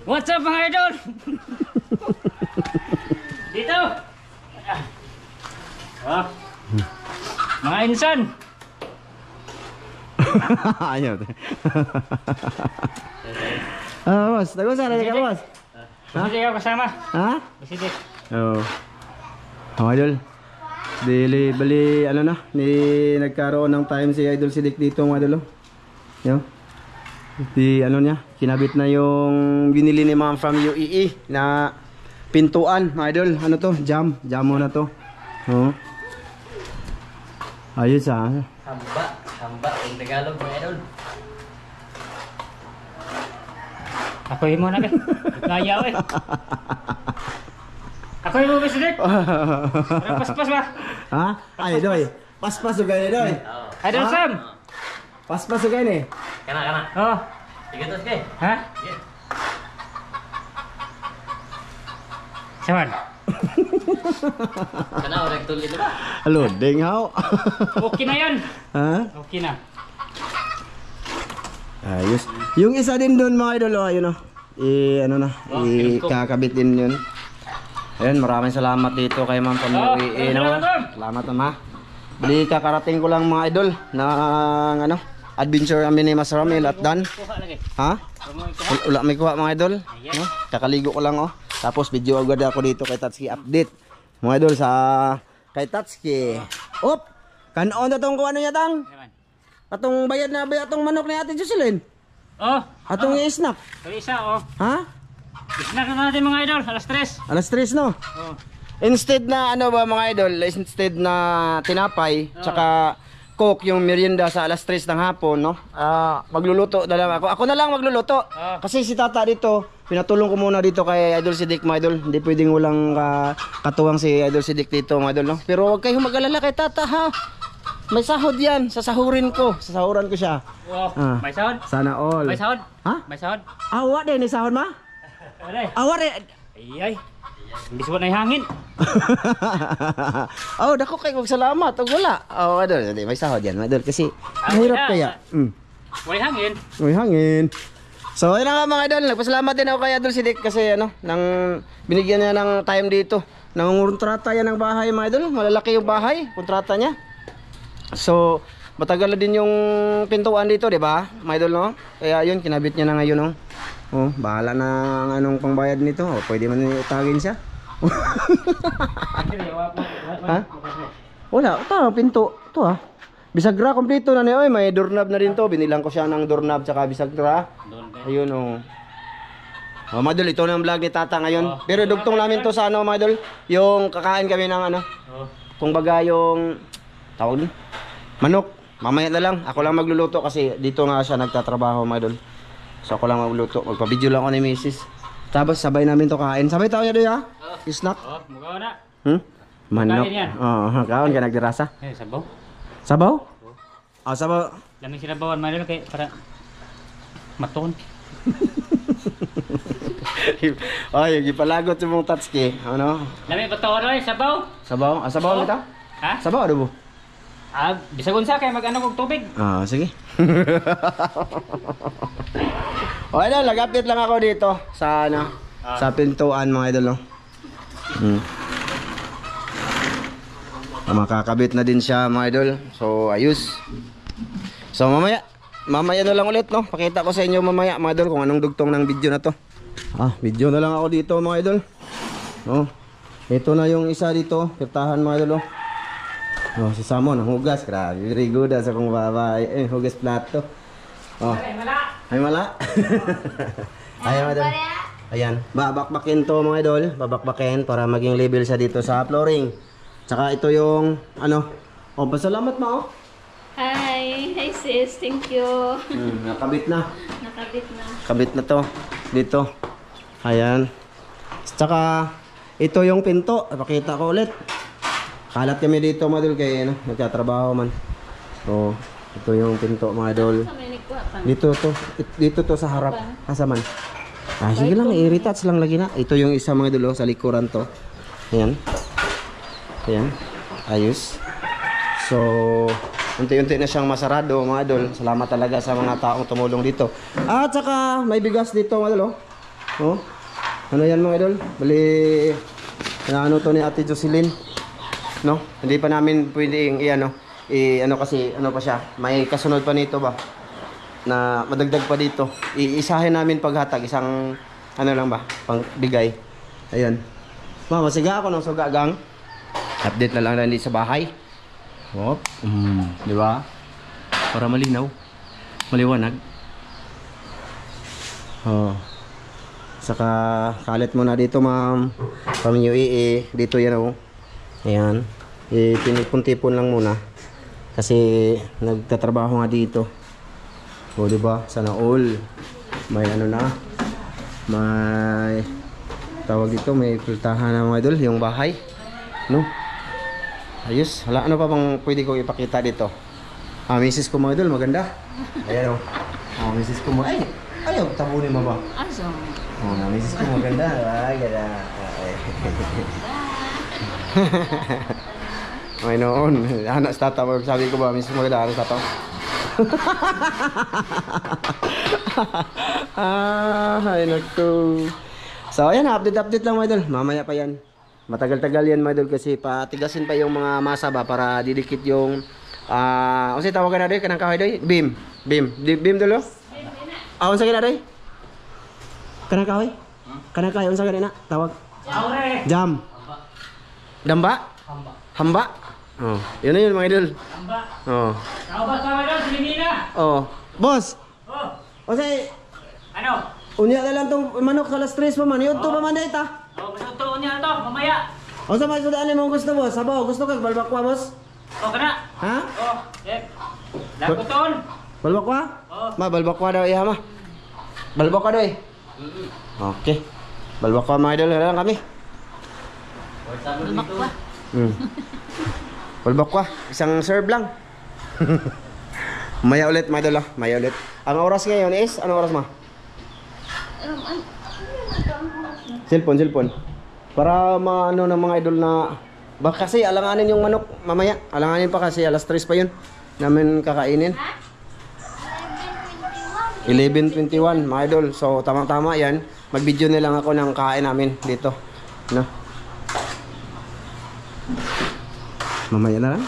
What's up mga idol? Dito. Oh. Mga insan. Ayaw. Boss, tagusan na ka, boss. Hindi ako kasama. Ha? Sige. Oo. Mga idol. Bali, ano na, nagkaroon ng time si Idol Sidik dito mga idol. Yo. Ano niya, kinabit na yung binili ni Ma'am from UAE na pintuan, mga idol. Ano to? Jam mo na to. Oo. Ayos ah. Hamba in Tagalog mga idol. Ako mo na kay. Kaya eh. Ako mo ba sidik? Paspas ba? Ha? Ay, doy. Paspas ugay doy. Idol Sam. Paspas ugay ni. Kana. Oh. Sige to sige. Ha? Sige. Saman. Kana ora tuloy ba? Hello, ding how? Okay na 'yan. Ha? Okay na. Ayos. Yung isa din doon mga idol, ayun oh. Ano na, kakabit din 'yun. Ayun, maraming salamat dito kay Ma'am Pamuri. Salamat ma. Bali kakarating ko lang mga idol ng ano, adventure amin ni Mas Ramil at Dan. Ha? Wala may kuha mga idol. No? Kakaligo ko lang oh. Tapos video agad ako dito kay Tatsuki update. Mga idol sa kay Tatsuki. Op. Kanon na tong kuha niya tang. Atong bayad na ba atong manok ni Ate Jocelyn? Oh, atong i-snack. Isa oh. Ha? Snack na natin mga idol, alas 3. Alas 3 no? Oh. Instead na ano ba mga idol, instead na tinapay, tsaka coke yung merienda sa alas 3 ng hapon, no? Magluluto na lang ako. Ako na lang magluluto. Kasi si Tata dito, pinatulong ko muna dito kay Idol Sidik mga idol. Hindi pwedeng walang katuwang si Idol Sidik dito mga idol, no? Pero huwag kayong mag-alala kay Tata ha. May sahod yan, sasahurin ko. Sasahuran ko siya. Wow. May sahod? Sana all. May sahod? Ha? May sahod? Awa din, ni sahod ma? Awa din. Ay. Hindi suot na hangin. Oh, dako kay kog salamat. Og wala. Oh, idol, may sahod yan, idol kasi mahirap kaya. May hangin. May hangin. So, ayun nga mga idol, nagpasalamat din ako kay Idol Sidik kasi ano, nang binigyan niya ng time dito. Nangungontrata yan ng bahay mga idol. Malalaki yung bahay, kontrata niya. So, matagal na din yung pintuan dito, 'di ba? Mga idol, no? Kaya yun, kinabit niya na ngayon, no. Oh, bahala na ang anong pangbayad nito. Oh, pwede man utangin siya. Ha? Wala, ito pinto. Ito ah. Bisagra kompleto na niya. Oy, may doorknob na din to. Binilang ko siya ng doorknob tsaka bisagra. Ayun oh. Oh, mga idol, ito na ang vlog ni Tata ngayon. Pero dugtong namin to sa ano, mga idol, yung kakain kami ng ano. Kung baga yung tawag din. Manok. Mamaya na lang. Ako lang magluluto kasi dito nga siya nagtatrabaho, mga idol. So ako lang magluto. Magpa-video lang ako ni Mrs. Tapos sabay namin to kain. Sabay tao niya doon ha? Snack. Oh, mugaw na. Manok. Oo, kaon ka nagdirasa. Sabaw. Sabaw? Sabaw. Lamig sinabawan man kay para maton. Ay, gipalagot sa mong Tatsuki. Ano? Lamig patawan oy, sabaw. Sabaw? Sabaw nito? Ha? Sabaw ano mo? Bisag unsa kay mag-ano kog tubig. Sige. Okay na, nag-update lang ako dito sa ano, sa pintuan mga idol, no. Makakabit na din siya mga idol. So ayos. So mamaya na lang ulit, no. Pakita ko sa inyo mamaya mga idol kung anong dugtong ng video na to. Video na lang ako dito mga idol. No. Ito na yung isa dito, pirtahan mga idol, no. Si Samon, ang hugas, grabe, very good sa kong babae. Hugas plato. Ay mala. Ayan, madam. Ayan, babakbakin to mga idol. Babakbakin para maging level siya dito sa flooring. Tsaka ito yung, ano, pasalamat mo. Hi sis, thank you. Nakabit na. Nakabit na. Kabit na to, dito. Ayan. Tsaka, ito yung pinto. Pakita ko ulit. Kalat kami dito mga idol kaya ano, nagtatrabaho man. So, ito yung pinto mga idol. Dito to sa harap. Kasaman. Sige lang, i-retouch lang lagi na. Ito yung isa mga idol sa likuran to. Ayan. Ayan. Ayos. So, unti-unti na siyang masarado mga idol. Salamat talaga sa mga taong tumulong dito. At saka may bigas dito mga idol. Oh. Ano yan mga idol? Bali, ano to ni Ate Jocelyn. No? Hindi pa namin pwedeng ano kasi ano pa siya. May kasunod pa nito ba? Na madagdag pa dito. Iisahin namin paghatag. Isang ano lang ba? Pang bigay. Ayan. Mama, siga ako ng suga gang. Update na lang na sa bahay. Oh. Di ba? Para malinaw. Maliwanag. Oh. Saka kalit mo na dito ma'am. Paminyo dito yan oh. Ayan. Tinipon-tipon lang muna. Kasi nagtatrabaho nga dito. O diba? Sana all. May ano na. May tawag dito. May pultahan na mga idol. Yung bahay. No? Ayos. Hala, ano pa bang pwede ko ipakita dito? Misis ko mga idol. Maganda. Ayan o. Misis ko mo. Ay! Ayaw, tabunin mo ba? Aso. Misis ko maganda. Ay, ganda. Ay, noon. Anak sa tataw. Sabi ko ba, misis ko maganda. Anak sa tataw. Ay, naku. So, ayan. Update lang, mga idol. Mamaya pa yan. Matagal-tagal yan, mga idol. Kasi patigasin pa yung mga masa ba para didikit yung... kasi tawagan na doy. Kanang kahoy doy. Beam. Beam dolo? Unsa gina doy? Kanang kahoy? Kanang kahoy unsa gina na? Tawag. Jam. Damba? Hamba. Oh, yun na yun mga idol. Hamba. Oh. Tawag sa mga idol, Pilipina. Oh. Boss. Oh. Kasi Ano? unya na lang tong manok sa alas 3 pa man. Yun to pa man dayta. Oh, masutuon niya to, mamaya. Unsa may sudaan mo gusto boss? Sabaw, gusto kag balbakwa boss? Oh, kana. Ha? Oh, laguton. Balbakwa? Oh. Ma, balbakwa daw iha ma. Balbakwa daw eh. Okay. Balbakwa mga idol lang kami. Lumakwa. Balbakwa, isang serve lang. Maya ulit mga idol, maya ulit. Ang oras ngayon is, anong oras ma? Cellphone. Para maano ng mga idol na baka kasi alanganin yung manok mamaya. Alanganin pa kasi alas 3 pa yun namin kakainin. 11:21 mga idol. So tama-tama yan. Mag-video na lang ako ng kain namin dito. No? Mamaya na lang.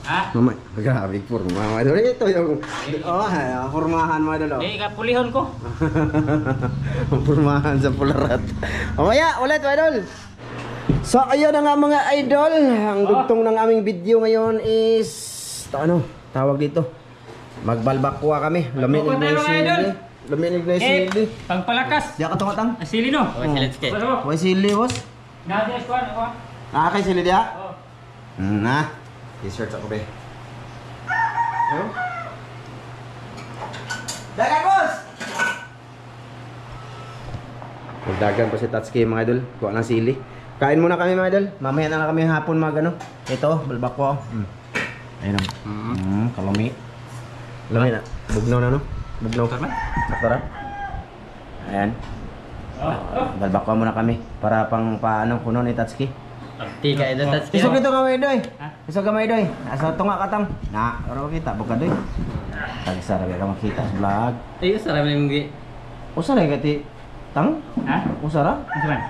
Ha? Mamaya. Grabe forma mga idol. Ito yung formahan mga idol. Di ka pulihon ko. Formahan sa pularat. Mamaya ulit mga idol. So ayun na nga mga idol. Ang dugtong ng aming video ngayon is tawag dito. Magbalbakwa kami. Luminig na yung sili. Luminig na yung sili. Pangpalakas. Diya ka tungatang. Asili no. May sili boss. Nadi eskuan ako. Kay sili diya? Oh. Na. T-shirt ako be. Dagan boss! Magdagan pa si Tatsuki mga idol. Kuha ng sili. Kain muna kami mga idol. Mamaya na kami hapon ito, balbakwa. Ayun o. Kalami. Kalami na. Bugnaw na no? Bugnaw. Sakto. Ayan. Balbakwa muna kami. Para pang paano kuno ni Tatsuki. Tiga ito Tatsuki. Isog ito kamay doy. Isog kamay doy. Asa tunga katang. Na, oro kita buka doy. Tagsa ra ka makita sa vlog. Ay, sarap na yung gi. Usa ra gati tang? Ha? Usa ra? Ano man?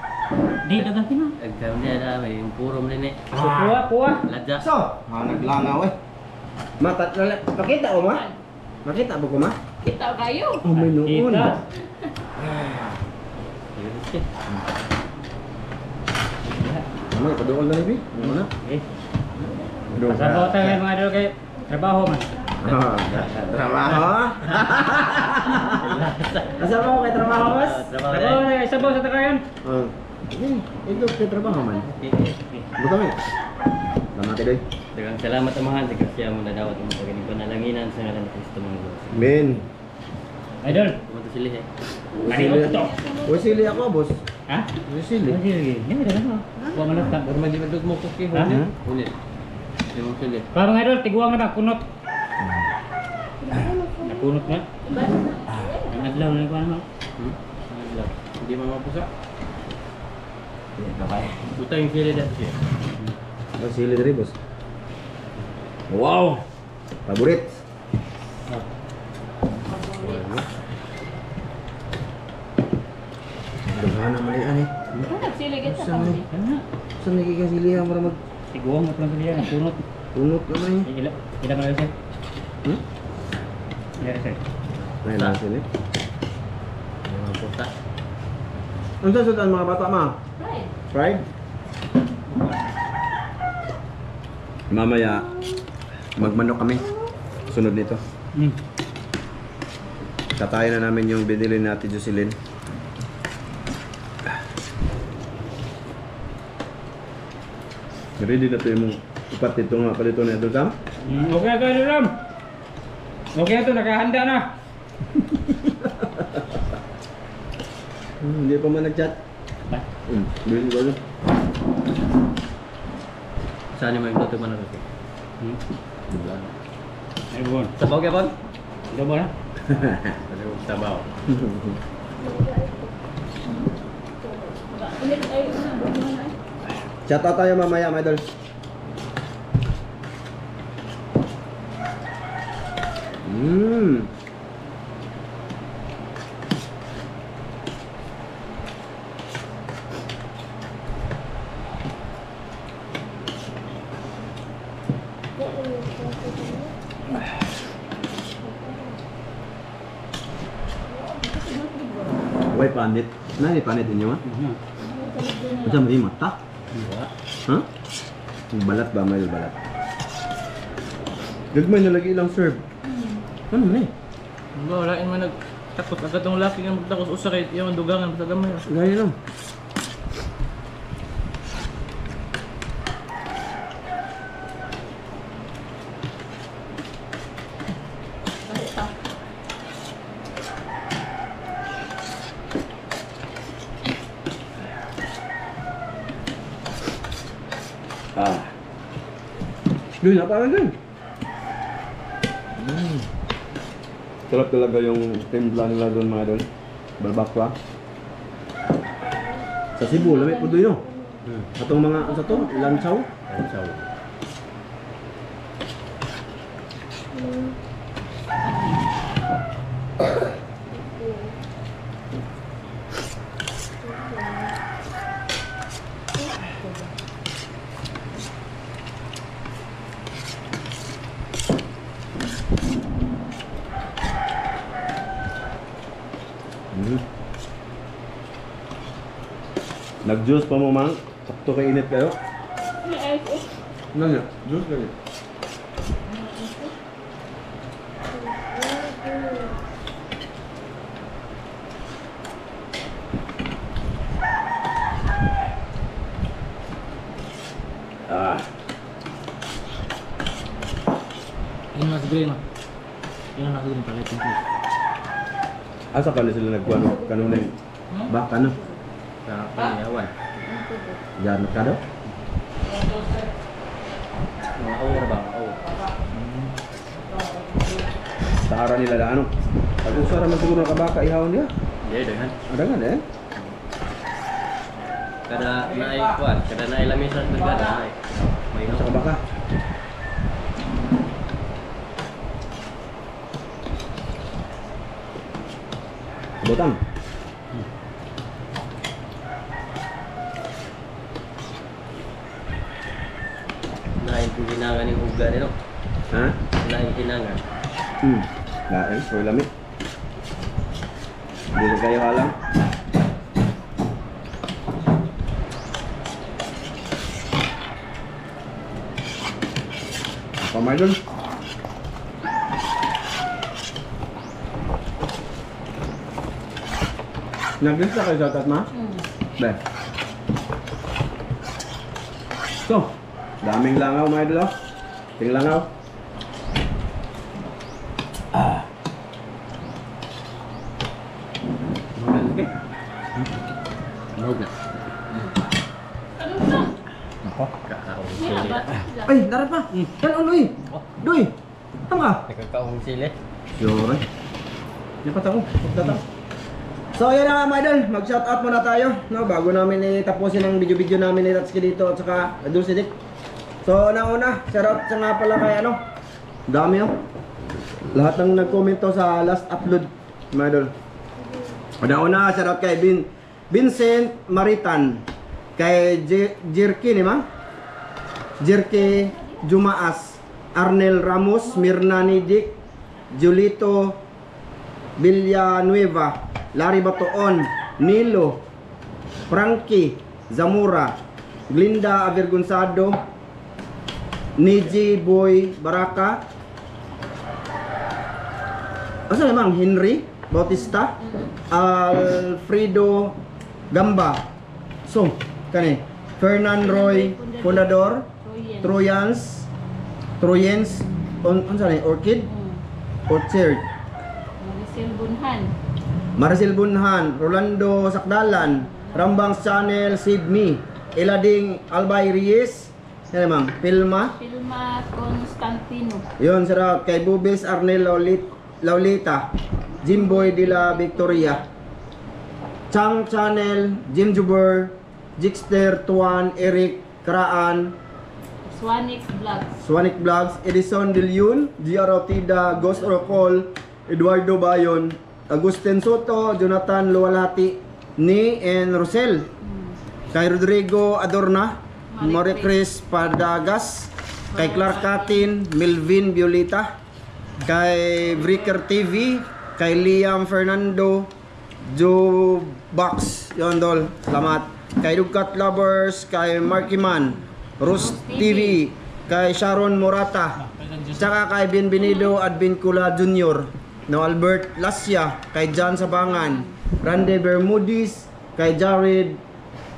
Di dagan tino. Agam niya na may puro mo nini. Kuha. Ladya. So, naglangaw eh. Mata, makita ko ma? Makita mo ko ma? Kita kayo. Oh, may noon. Kita. Ano, padool na libi? Ano na? Eh. Pasabaw tayo mga idol kay trabaho man. Trabaho? Nasama ko kay trabaho, boss? Trabaho na isabaw sa takayan. Ito kay trabaho man. Buka mo. Salamat doy. Dagang salamat amahan sa kasya mo na dawat mo pagini panalanginan sa ngalan ni Kristo mga Diyos. Men. Idol. Kumato sila eh. Kanino to? Wasili ako, boss. Ha? Wasili. Sige. Hindi dagan mo. Kuha man lang. Pero man di man mo kuki Ha? Ulit. Di mo sila. Kuha mga idol, tiguang na ba kunot. Nakunot na. Ang adlaw na kuha naman. Hindi man mapusa. Okay. Buta yung sila dati. Wasili diri, boss. Wow. Favorit. Wala na malian eh. Nagsilig ito Saan kami. Ano na? Saan nagkikasilihan para mag Tiguang mo lang kaya. Punot. tunot naman eh? Ilan mo lang sir? Hmm? Ilan sir? Nahilasin eh. Mga puta. Ang sasudan mga bata ma? Right. Fried? Mamaya, magmanok kami. Sunod nito. Katayin na namin yung binili natin Jocelyn. Ready na to yung ipat ito nga palito na ito, Sam? Okay na to, Ram. Okay na to, nakahanda na. Hindi pa man nag-chat. Ba? Bilhin ko doon. Saan yung may luto man ako? Diba? Ay, buwan. Sabaw kaya pag? Ito ba na? Sabaw. Ulit ay una. Chat out tayo mamaya, my idol. Why panit? Nani panit ninyo ha? Macam may mata? Ha? Yung balat ba? May balat. Gagmay na lagi ilang serve. Ano na eh? Wala man nagtakot agad ng laki nga magtakos usa kay yung dugangan sa gamay. Gaya lang. Yun, parang dun. Sarap talaga yung timpla nila doon mga doon. Balbakwa. Sa Cebu, lamig po doon no? Atong mga, ano sa to? Lansaw? Lansaw. Nag-juice pa mo mang? Sakto kay init kayo? Ano nga? Juice kayo? Yung nasa green ah. Yung nasa green pala ito. Asa pala sila nagkuhan? Kanunay? Ba? Kano? Sa paniyawan. Yan ka daw? Mga awar ba? Oh. Sa ara nila na ano? Pag usara man siguro ng kabaka, ihawon niya. Hindi, dengan. Adangan eh. Kada naay kuan, kada naay lamisan kada naay. May Sa kabaka. Botang. naay hinangan ng uga nito. Ha? Naay hinangan. Lain, so lamig. Hindi na kayo halang. Pamadol. Nag-lista kayo sa tatma? Be. So, daming langaw mga idol oh. Ting langaw. Mahog na. Ano na? Kakaong Hindi sili. ba? Ay, darat pa. Yan uloy. Doy. Tama ka. Nakakaong sili. Sure. Dapat ako. Pagdata. So yan na mga idol, mag-shoutout muna tayo no, bago namin itapusin ang video-video namin ni Tatsuki dito at saka Dulce Dick. So una-una, shoutout sa nga pala kay ano, dami oh. Lahat ng nag-comment to sa last upload mga idol. Una-una, shoutout kay Vincent Maritan. Kay Jerky ni ma? Jerky Jumaas. Arnel Ramos, Mirna Nidik, Julito Villanueva, Larry Batoon, Nilo, Frankie Zamora, Glinda Avergonzado, Niji Boy Baraka. Asa namang Henry Bautista, Alfredo Gamba. So, kani Fernan Roy Fundador, Troyens, unsa ni Orchid? Orchard. Maricel Bunhan, Rolando Sakdalan, Rambang Channel, Sydney, Elading Albay Reyes, yan namang, Pilma Constantino. yun, sarap, kay Bubis Arnel Laulita, Jimboy de la Victoria, Chang Channel, Jim Juber, Jixter Tuan, Eric Karaan, Swanik Vlogs, Edison Dilyun, Gia Rautida, Ghost Orocol, Eduardo Bayon, Agustin Soto, Jonathan Luwalati, Ni and Rosel, kay Rodrigo Adorna, Marie Chris Padagas, kay Clark Katin, Melvin Violeta, kay Breaker TV, kay Liam Fernando, Joe Box, yon dol, salamat. Kay Dugkat Lovers, kay Marky Man, Rus TV, kay Sharon Morata, tsaka kay Bienvenido Advincula Jr., no Albert Lasya, kay John Sabangan, Randy Bermudis, kay Jared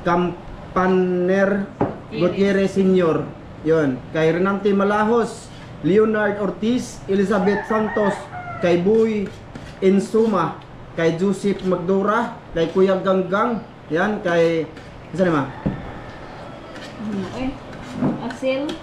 Campaner Gutierrez Sr., yon, kay Renante Malahos, Leonard Ortiz, Elizabeth Santos, kay Boy Insuma, kay Joseph Magdora, kay Kuya Ganggang, yan, kay isa naman?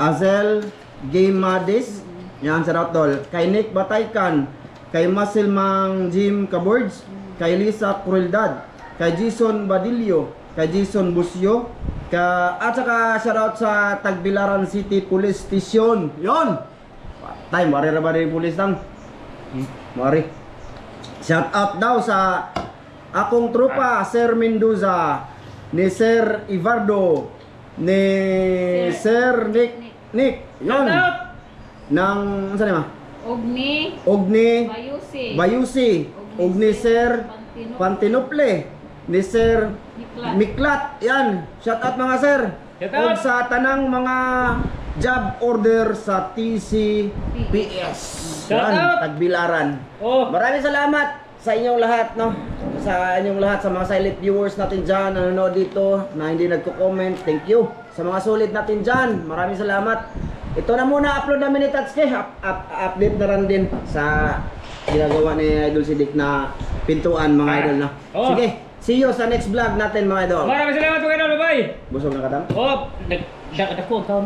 Azel Game Madis, yan, sarap tol. Kay Nick Bataykan, kay Masil Mang Jim Cabords, kay Lisa Crueldad, kay Jason Badillo, kay Jason Busio, at saka shoutout sa Tagbilaran City Police Station. Yon! Time, mari ra ba rin police lang? Mari. Shout out daw sa akong tropa, Sir Mendoza, ni Sir Ivardo, ni Sir Nick. Yon. Nang, saan ma? Ogni Bayusi, Ogni Sir Pantinople, ni Sir Miklat. Yan, shout out mga sir. Og sa tanang mga job order sa TCPS. Yan, Tagbilaran. Maraming salamat sa inyong lahat, no? Sa inyong lahat, sa mga silent viewers natin dyan, nanonood dito, na hindi nagko-comment. Thank you. Sa mga solid natin dyan, maraming salamat. Ito na muna, upload namin ni Tatsuki. Update na rin din sa ginagawa ni Idol Sidik na pintuan, mga idol, no? Sige, see you sa next vlog natin, mga idol. Maraming salamat mga idol, bye! Busog na ka tam? Nagdako ka.